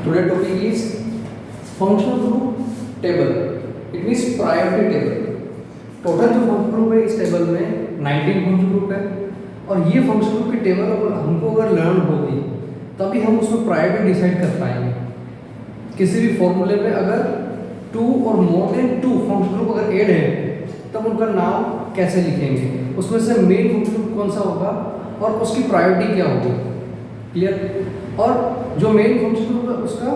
Today topic is functional group table. It means priority table. Total जो function group है इस table में 19 function group है और ये फंक्शन ग्रुप की टेबल हमको अगर लर्न होगी तभी हम उसमें प्रायोरिटी डिसाइड कर पाएंगे। किसी भी फॉर्मूले में अगर 2 और मोर देन 2 फंक्शन ग्रुप अगर ऐड है तब उनका नाम कैसे लिखेंगे, उसमें से मेन फंक्शन ग्रुप कौन सा होगा और उसकी प्रायोरिटी क्या होगी। क्लियर। और जो मेन फंक्शन ग्रुप है उसका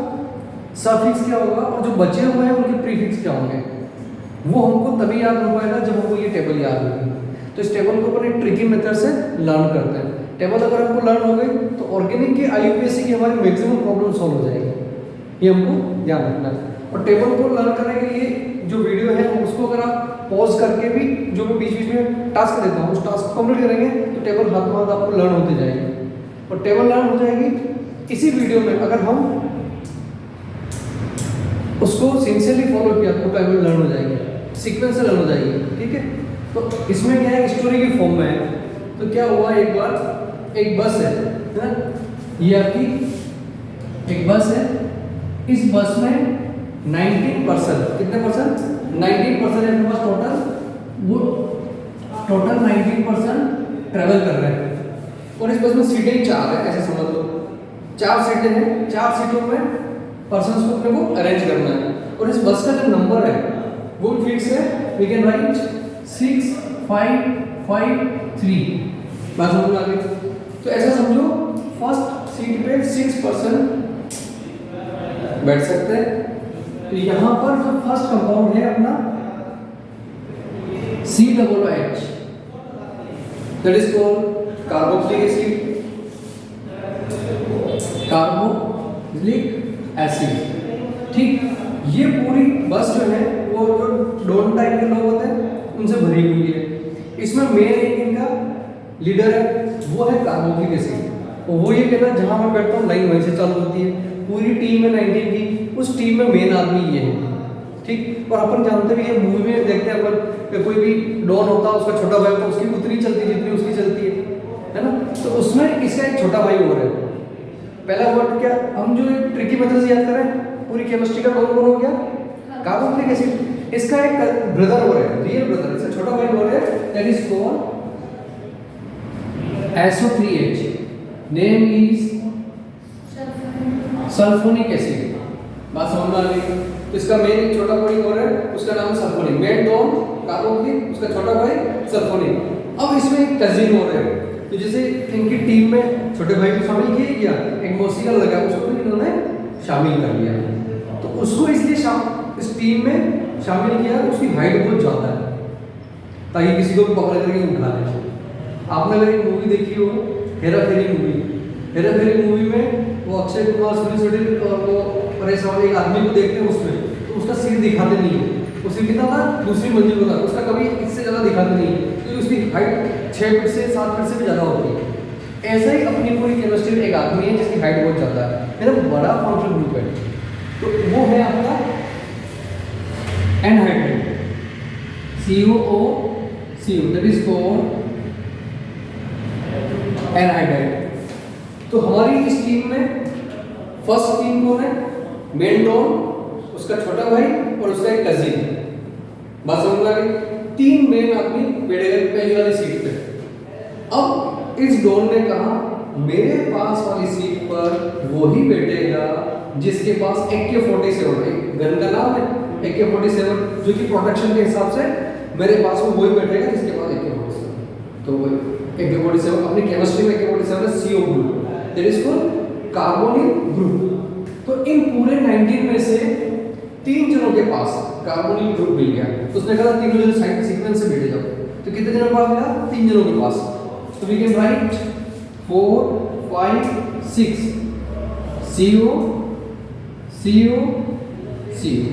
सफिक्स क्या होगा और जो बचे हुए हैं उनके प्रीफिक्स क्या होंगे, वो हमको तभी याद हो पाएगा जब हमको ये टेबल याद होगी। तो इस टेबल को अपन एक ट्रिकी मेथड से लर्न करते हैं। टेबल अगर हमको लर्न हो गई तो ऑर्गेनिक की IUPAC की हमारी मैक्सिमम प्रॉब्लम सॉल्व हो जाएगी। ये हमको ध्यान रखना है। और टेबल को लर्न करने के लिए जो वीडियो है उसको अगर आप पॉज करके भी जो मैं बीच बीच में टास्क देता हूँ उस टास्क को कंप्लीट करेंगे तो टेबल हाथ में हाथ आपको लर्न होते जाएगी। और टेबल लर्न हो जाएगी इसी वीडियो में अगर हम उसको सिंसियरली फॉलो किया तो टेबल लर्न हो जाएगी, सीक्वेंस से लर्न हो जाएगी। ठीक है। तो इसमें क्या है, स्टोरी की फॉर्म में है। तो क्या हुआ, एक बार एक बस है ना, ये आपकी एक बस है। इस बस में 19% कितने परसेंट 19% है अपने पास टोटल, वो टोटल 19% ट्रेवल कर रहे हैं। और इस बस में सीटें 4 है, ऐसे समझ लो 4 सीटें हैं। 4 सीटों में पर्सन्स को अपने को अरेंज करना है। और इस बस का जो नंबर है वो फिक्स है, वी कैन राइट 6 5 5 3। बात समझ में आ गई। तो ऐसा समझो फर्स्ट सीट पे 6% बैठ सकते हैं। तो यहाँ पर जो फर्स्ट कंपाउंड है अपना COOH, that is called carboxylic acid, carboxylic acid. ठीक। ये पूरी बस जो है वो जो डोन टाइप के लोग होते हैं उनसे भरी हुई है। इसमें मेन एक इनका लीडर है, वो है कार्बोक्सिलिक एसिड। और वो ये कहता है जहाँ मैं बैठता हूँ लाइन वहीं से चालू होती है। पूरी टीम है 19 की, उस टीम में मेन आदमी ये है। ठीक। और अपन जानते भी है, मूवी में देखते हैं अपन कि कोई भी डॉन होता है, उसका छोटा भाई होता है, उसकी उतनी चलती है जितनी उसकी चलती है ना। तो उसमें इसका एक छोटा भाई और है। पहला वर्ड क्या, हम जो एक ट्रिकी मेथड से याद करें, पूरी केमिस्ट्री का कौन हो गया, कार्बोक्सिलिक एसिड। इसका एक ब्रदर और है, रियल ब्रदर, इसका छोटा भाई और है, that is called SO3H, name is sulphonic acid. बात समझ में आ गई। तो इसका मेन एक छोटा भाई और है, उसका नाम सल्फोनिक। मेन डॉन कार्बोक्सिलिक, उसका छोटा भाई सल्फोनिक। अब इसमें एक कजिन और है, तो जैसे इनकी टीम में छोटे भाई को शामिल किया गया, एक मौसी का लगा उसको भी इन्होंने शामिल कर लिया। तो उसको इसलिए इस टीम में शामिल किया, उसकी हाइट बहुत ज़्यादा है ताकि किसी को भी पकड़ करके उठा ले। आपने अगर एक मूवी देखी हो, हेरा फेरी मूवी, हेरा फेरी मूवी में वो अक्षय कुमार, सुनील और वो परेश रावल एक आदमी को देखते हैं उसमें, तो उसका सिर दिखाते नहीं है। वो सिर कितना था, दूसरी मंजिल का था, उसका कभी इससे ज़्यादा दिखाते नहीं है क्योंकि उसकी हाइट 6 फीट से 7 फीट से भी ज़्यादा होती है। ऐसा ही अपनी पूरी केमिस्ट्री में एक आदमी है जिसकी हाइट बहुत ज़्यादा है, मेरा बड़ा फंक्शन ग्रुप है। तो वो है आपका anhydride, COOCO, that is called anhydride. तो हमारी इस टीम में फर्स्ट टीम कौन है, मेन डॉन, उसका छोटा भाई और उसका एक कजिन। बात समझ में आ गई। 3 मेन आदमी बैठे गए पहली वाली सीट पे। अब इस डॉन ने कहा मेरे पास वाली सीट पर वो ही बैठेगा जिसके पास AK-47 है, गन का नाम है AK-47, जो कि प्रोटेक्शन के हिसाब से मेरे पास वो वही बैठेगा जिसके पास AK-47। तो AK-47 अपनी केमिस्ट्री में AK-47 है CO group, that is called carbonyl group. तो इन पूरे 19 में से 3 जनों के पास कार्बोनिल ग्रुप मिल गया। तो उसने कहा तीनों जन साइड सीक्वेंस से बैठे जाओ। तो कितने जनों के पास मिला, 3 जनों के पास। तो we can write 4 5 6 CO CO CO।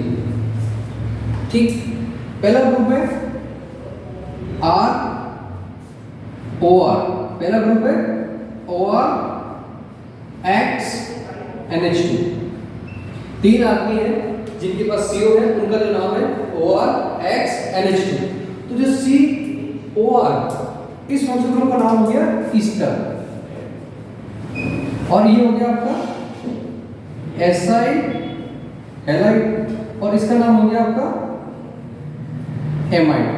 ठीक। पहला ग्रुप है ROR, पहला ग्रुप है OR X NH2। 3 आदमी हैं जिनके पास CO है, उनका जो नाम है OR X NH2। तो जो COR, इस फंक्शन ग्रुप का नाम हो गया ईस्टर। और ये हो गया आपका SI हैलाइड, और इसका नाम हो गया आपका एमाइड।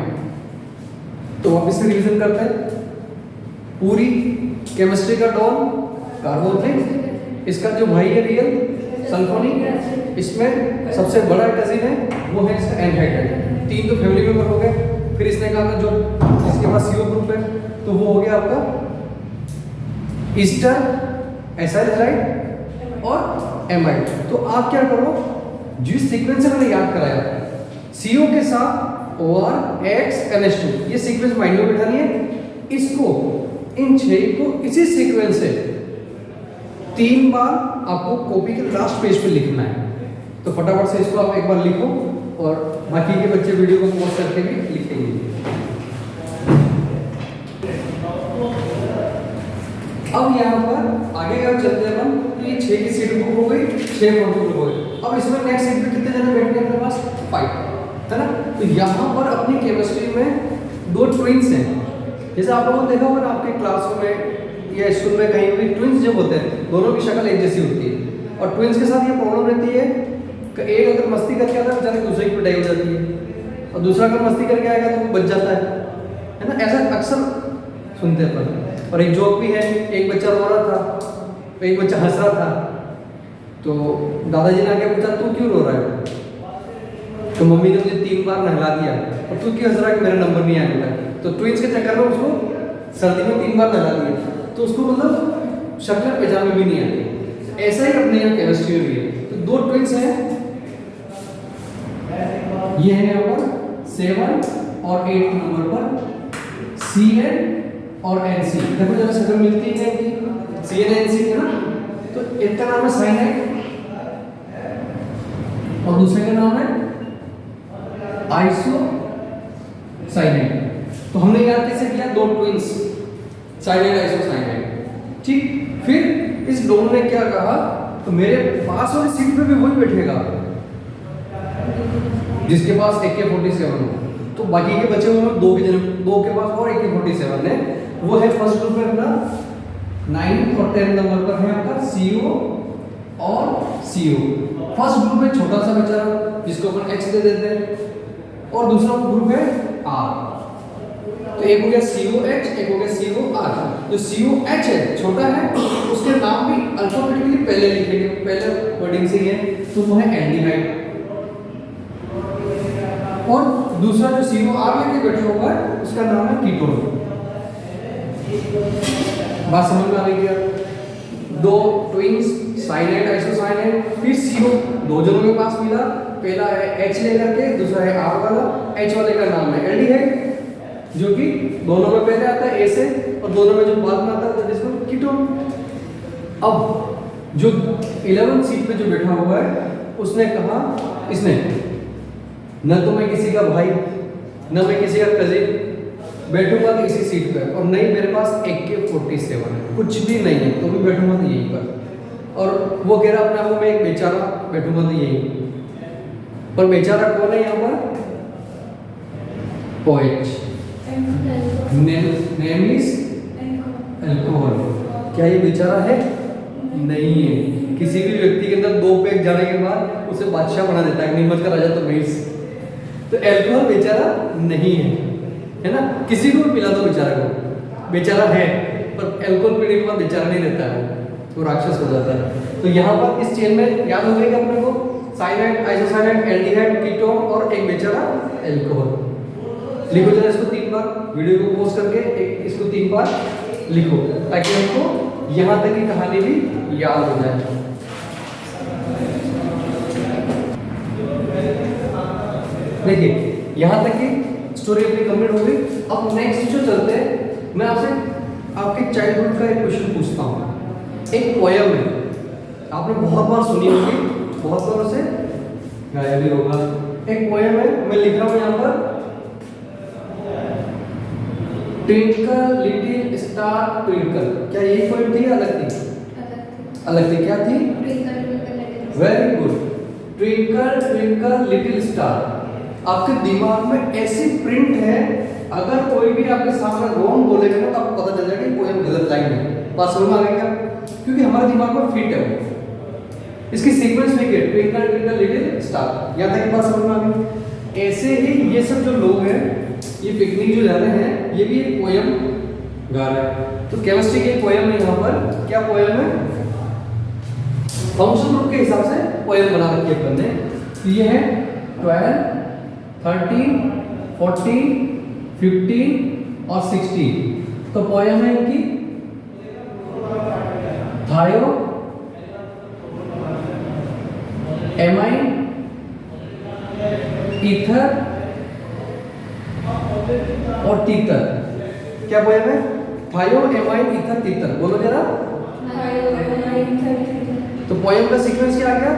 तो वापस से रिवीजन करते हैं। पूरी केमिस्ट्री का डॉन कार्बोनिक, इसका जो भाई है रियल सल्फोनिक, इसमें सबसे बड़ा कजिन है वो है इसका एनहाइड्राइड। 3 तो फैमिली मेंबर हो गए। फिर इसने कहा था जो जिसके पास CO ग्रुप है तो वो हो गया आपका ईस्टर एसाइल हैलाइड और एमाइड। तो आप क्या करो, जिस सीक्वेंस से मैंने याद कराया CO के साथ OR X NH2, ये सीक्वेंस माइंड में बिठानी है। इसको इन 6 को इसी सीक्वेंस से 3 बार आपको कॉपी के लास्ट पेज पे लिखना है। तो फटाफट से इसको आप एक बार लिखो और बाकी के बच्चे वीडियो को पॉज करके भी लिखेंगे। अब यहाँ पर आगे क्या चलते हैं हम, ये 6 की सीट बुक हो गई, 6 फंक्शन बुक हो गई। अब इसमें नेक्स्ट सीट पे कितने जने बैठे हैं अपने पास? 5, है ना। तो यहाँ पर अपनी केमिस्ट्री में 2 ट्विंस हैं। जैसे आप लोगों ने देखा होगा आपके क्लासरूम में या स्कूल में कहीं भी ट्विंस जब होते हैं दोनों की शक्ल एक जैसी होती है। और ट्विंस के साथ ये प्रॉब्लम रहती है कि एक अगर मस्ती करके आता है बेचारे दूसरे की पिटाई हो जाती है, और दूसरा अगर मस्ती करके आएगा तो वो बच जाता है ना। ऐसा अक्सर सुनते हैं अपन। और एक जोक भी है, एक बच्चा रो रहा था, एक बच्चा हंस रहा था, तो दादाजी ने आके पूछा तू क्यों रो रहा है? तो मम्मी ने मुझे 3 बार नहला दिया, और तू क्यों हंस रहा है कि मेरा नंबर नहीं आया बेटा? तो ट्विंस के चक्कर में उसको सर्दी में 3 बार नहला दिया, तो उसको मतलब शक्ल पहचान में भी नहीं आती। ऐसा ही अपने यहाँ केमिस्ट्री में भी है। तो 2 ट्विंस हैं, ये है यहाँ पर 7 और 8 नंबर पर CN और NC। देखो जब शक्ल मिलती है कि CN NC है ना, तो एक का नाम है साइनाइड और दूसरे का नाम है आइसोसाइनाइड। तो हमने याद कैसे किया? 2 ट्विंस साइनाइड आइसोसाइनाइड, ठीक। फिर इस डोन ने क्या कहा, तो मेरे पास वाली सीट पे भी वही बैठेगा जिसके पास AK-47 हो। तो बाकी के बचे हुए 2 के पास और AK-47 है। वो है फर्स्ट ग्रुप में अपना 9 और 10 नंबर पर है आपका CO और CO। फर्स्ट ग्रुप में छोटा सा बेचारा जिसको अपन X दे देते हैं, और दूसरा ग्रुप है R। तो एक हो गया COH, एक हो गया COR। जो COH है छोटा है, उसके नाम भी अल्फाबेटिकली पहले लिखेंगे, पहले वर्डिंग से ही है, तो वो है एल्डिहाइड। और दूसरा जो COR लेके बैठा हुआ है उसका नाम है कीटोन। बात समझ में आ गई क्या? 2 ट्विंस साइनाइड आइसोसाइनाइड, फिर CO 2 जनों के पास मिला, पहला है H लेकर के, दूसरा है R वाला। H वाले का नाम है एल्डिहाइड, जो कि दोनों में पहले आता है A से, और दोनों में जो बाद में आता है दैट इज कॉल्ड कीटोन। अब जो 11 सीट पे जो बैठा हुआ है उसने कहा, इसने न तो मैं किसी का भाई न मैं किसी का कजिन बैठूंगा तो इसी सीट पर, और नहीं मेरे पास AK-47 है, कुछ भी नहीं है तो भी बैठूंगा तो यहीं पर। और वो कह रहा अपने आप को मैं एक बेचारा बैठूंगा तो यहीं, पर बेचारा कौन है यहाँ पर? OH, name is alcohol. क्या ये बेचारा है? नहीं है। किसी भी व्यक्ति के अंदर 2 पैक जाने के बाद उसे बादशाह बना देता है, नीमत का राजा तो नहीं। तो अल्कोहल बेचारा नहीं है ना। किसी को भी पिला दो बेचारा को, बेचारा है, पर अल्कोहल पीने के बाद बेचारा नहीं रहता है, वो राक्षस हो जाता है। तो यहाँ पर इस चेन में याद हो गई अपने को साइनाइड आइसोसाइनाइड एल्डिहाइड कीटोन और एक बेचारा अल्कोहल। लिखो जरा इसको 3 बार, वीडियो को पॉज करके इसको 3 बार लिखो, ताकि हमको यहाँ तक की कहानी भी याद हो जाए। देखिए यहाँ तक की स्टोरी अपनी कंप्लीट हो गई। अब नेक्स्ट जो चलते हैं, मैं आपसे आपके चाइल्डहुड का एक क्वेश्चन पूछता हूँ। एक पोयम है, आपने बहुत बार सुनी होगी, बहुत बार उसे गाया भी होगा। एक पोयम है, मैं लिख रहा हूँ यहाँ पर, ट्विंकल लिटिल स्टार ट्विंकल। क्या यही पोयम थी या अलग थी? अलग थी। क्या थी? Very good, twinkle twinkle little star. आपके दिमाग में ऐसी प्रिंट है, अगर कोई भी आपके सामने रॉन्ग बोलेगा ना तो आपको पता चल जाएगा कि पोयम गलत लाइन है। बात समझ में आ गई क्या? क्योंकि हमारे दिमाग में फिट है वो। इसकी सीक्वेंस देखिए, ट्विंकल ट्विंकल लिटिल स्टार। यहाँ तक की बात समझ में आ गई। ऐसे ही ये सब जो लोग हैं, ये पिकनिक जो जा रहे हैं, ये भी एक पोयम गा रहे हैं। तो केमिस्ट्री की एक पोयम है यहाँ पर। क्या पोयम है? फंक्शन ग्रुप के हिसाब से पोयम बना रखी है अपन ने। तो ये है 12, 13, 14, 15 और 16। तो पोयम है इनकी थायो, एमाइन, ईथर और तीतर। क्या पोयम है? थायो, एमाइन, ईथर, तीतर। बोलो जरा। तो पोयम का सीक्वेंस क्या आ गया?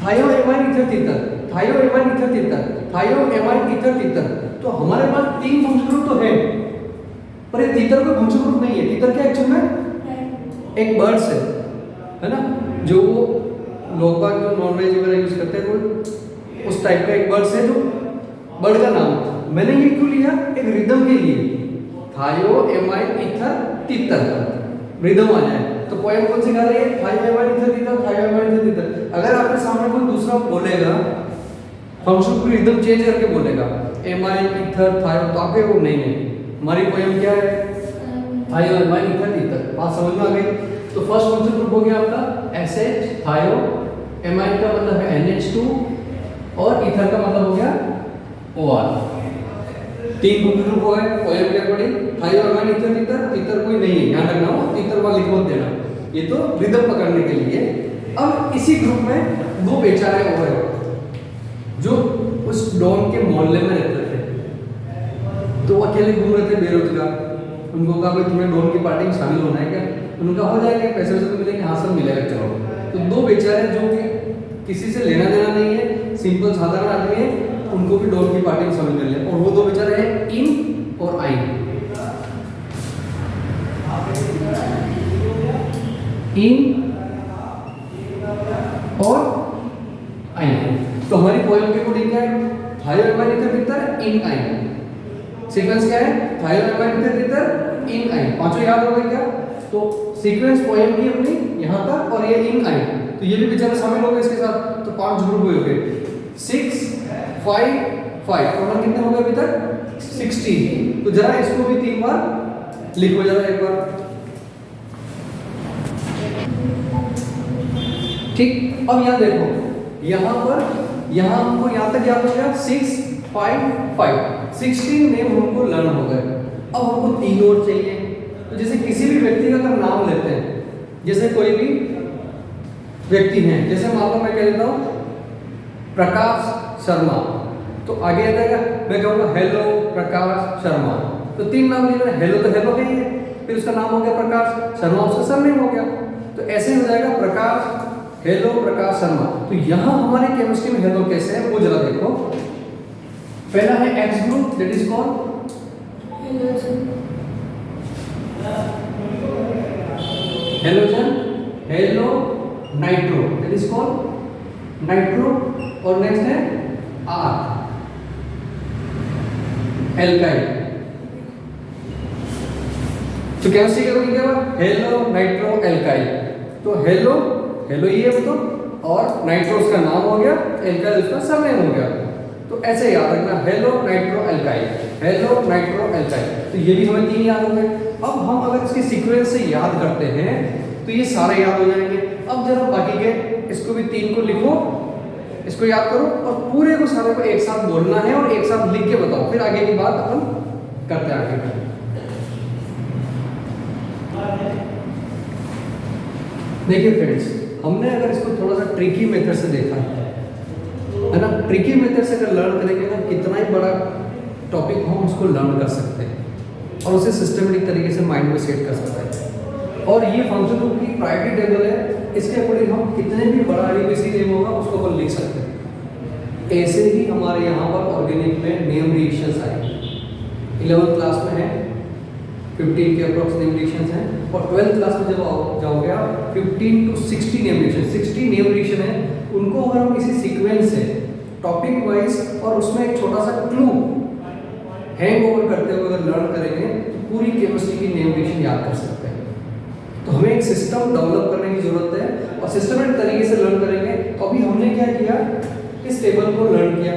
थायो, एमाइन, ईथर, तीतर, थायो, एमाइन, ईथर, तीतर, थायो, एमाइन, ईथर, तीतर। तो हमारे पास 3 फंक्शन ग्रुप तो है, पर ये तीतर कोई फंक्शन ग्रुप नहीं है। तीतर क्या एक्चुअल में एक बर्ड्स है ना, जो लोग बाग जो नॉनवेज वगैरह यूज करते हैं, वो उस टाइप का एक बर्ड्स है। जो बर्ड का नाम मैंने ये क्यों लिया? एक रिदम के लिए, थायो, एमाइन, ईथर, तीतर, रिदम आ जाए। तो पोएम कौन सी गा रही है? थायो, एमाइन, ईथर, तीतर, थायो, एमाइन, ईथर, तीतर। अगर आपके सामने कोई दूसरा बोलेगा, फंक्शन को रिदम चेंज करके बोलेगा, एमाइन, ईथर, थायो, तो आपके वो नहीं हमारी पोएम क्या है? थायो, एमाइन, ईथर, तीतर। बात समझ में आ गई। तो फर्स्ट फंक्शन ग्रुप हो गया आपका SH, थायो, एमाइन का मतलब है NH2 और ईथर का मतलब हो गया OR। 3 फंक्शन ग्रुप हो गए पोएम के अकॉर्डिंग। थायो, एमाइन, ईथर, तीतर। तीतर कोई नहीं है, ध्यान रखना हो, तीतर वाला लिख मत देना, ये तो रिदम पकड़ने के लिए। अब इसी ग्रुप में 2 बेचारे और हैं जो उस डॉन के मोहल्ले में रहते थे। तो अकेले घूम रहे थे बेरोजगार। उनको कहा भाई तुम्हें डॉन की पार्टी में शामिल होना है क्या? उनका हो जाएगा, पैसे वैसे तो मिलेंगे। हाँ सब मिलेगा, चलो। तो 2 बेचारे जो कि किसी से लेना देना नहीं है, सिंपल साधारण आदमी है, उनको भी डॉन की पार्टी में शामिल कर लिया। और वो 2 बेचारे हैं इन और आइन। इन और आइन। तो हमारी पोएम के अकॉर्डिंग क्या है? थायो, एमाइन, ईथर, तीतर, इन, आइन। सीक्वेंस क्या है? थायो, एमाइन, ईथर, तीतर, इन, आइन। पांचों याद हो गए क्या? तो सीक्वेंस पोएम की अपनी यहाँ तक, और ये इन, आइन। तो ये भी बेचारे शामिल हो गए इसके साथ। तो 5 ग्रुप हो गए, 6, 5, 5। टोटल कितने हो गए अभी तक? 16। तो जरा इसको भी 3 बार लिखो जरा एक बार। ठीक। अब यहाँ देखो, यहाँ पर यहाँ हमको यहाँ तक याद हो गया 6, 5, 5। 16 नेम हमको लर्न हो गए। अब हमको 3 और चाहिए। तो जैसे किसी भी व्यक्ति का अगर नाम लेते हैं, जैसे कोई भी व्यक्ति है, जैसे मान लो मैं कह देता हूँ प्रकाश शर्मा, तो आगे आ जाएगा, मैं कहूँगा हेलो प्रकाश शर्मा। तो 3 नाम लिख रहे हैं। हेलो तो हेलो है ही है, फिर उसका नाम हो गया प्रकाश, शर्मा उसका सरनेम हो गया। तो ऐसे हो जाएगा प्रकाश, हेलो प्रकाश शर्मा। तो यहाँ हमारे केमिस्ट्री में हेलो कैसे है वो जरा देखो। पहला है X group, that is called halogen, hello nitro, that is called nitro. और नेक्स्ट है R, एल्काइल। तो केमिस्ट्री का क्या हुआ? Hello nitro alkyl. तो हेलो हेलो ये है तो, और नाइट्रो उसका नाम हो गया, एल्काइल उसका सरनेम हो गया। तो ऐसे याद रखना, hello nitro alkyl, hello nitro alkyl. तो ये भी हमें 3 याद हो गए। अब हम अगर इसके सीक्वेंस से याद करते हैं तो ये सारे याद हो जाएंगे। अब जरा बाकी के इसको भी 3 को लिखो, इसको याद करो, और पूरे को सारे को एक साथ बोलना है और एक साथ लिख के बताओ, फिर आगे की बात अपन करते हैं आगे। देखिए फ्रेंड्स, हमने अगर इसको थोड़ा सा ट्रिकी मेथड से देखा है ना, ट्रिकी मेथड से अगर लर्न करेंगे ना, कितना ही बड़ा टॉपिक हम उसको लर्न कर सकते हैं और उसे सिस्टमेटिक तरीके से माइंड में सेट कर सकते हैं। और ये फंक्शन ग्रुप की प्रायोरिटी टेबल है, इसके अकॉर्डिंग हम कितने भी बड़ा ABC नेम होगा उसको अपन लिख सकते हैं। ऐसे ही हमारे यहाँ पर ऑर्गेनिक में नेम रिएक्शंस आए। 11th क्लास में है 15 के अप्रोक्स नेम रिएक्शंस हैं, और 12th क्लास में जब जाओगे आप 15 to 60 name reaction, 60 name reaction है। उनको अगर हम इसी सीक्वेंस से टॉपिक वाइज और उसमें एक छोटा सा क्लू हैंग ओवर करते हुए अगर लर्न करेंगे तो पूरी केमिस्ट्री की नेम रिएक्शन याद कर सकते हैं। तो हमें एक सिस्टम डेवलप करने की जरूरत है और सिस्टमेटिक तरीके से लर्न करेंगे। तो अभी हमने क्या किया, इस टेबल को लर्न किया,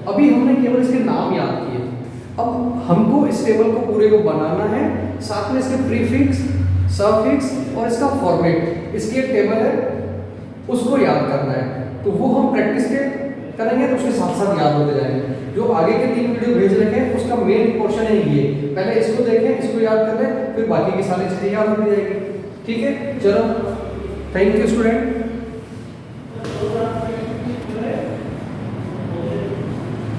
अभी हमने केवल इसके नाम याद किए। अब हमको इस टेबल को पूरे को बनाना है, साथ में इसके प्रीफिक्स, सफिक्स और इसका फॉर्मेट, इसकी एक टेबल है उसको याद करना है। तो वो हम प्रैक्टिस के करेंगे तो उसके साथ साथ याद होते जाएंगे। जो आगे के 3 वीडियो भेज रखे हैं उसका मेन पोर्शन है ये, पहले इसको देखें, इसको याद कर लें, फिर बाकी की सारी चीजें याद होती जाएगी। ठीक है, चलो, थैंक यू स्टूडेंट।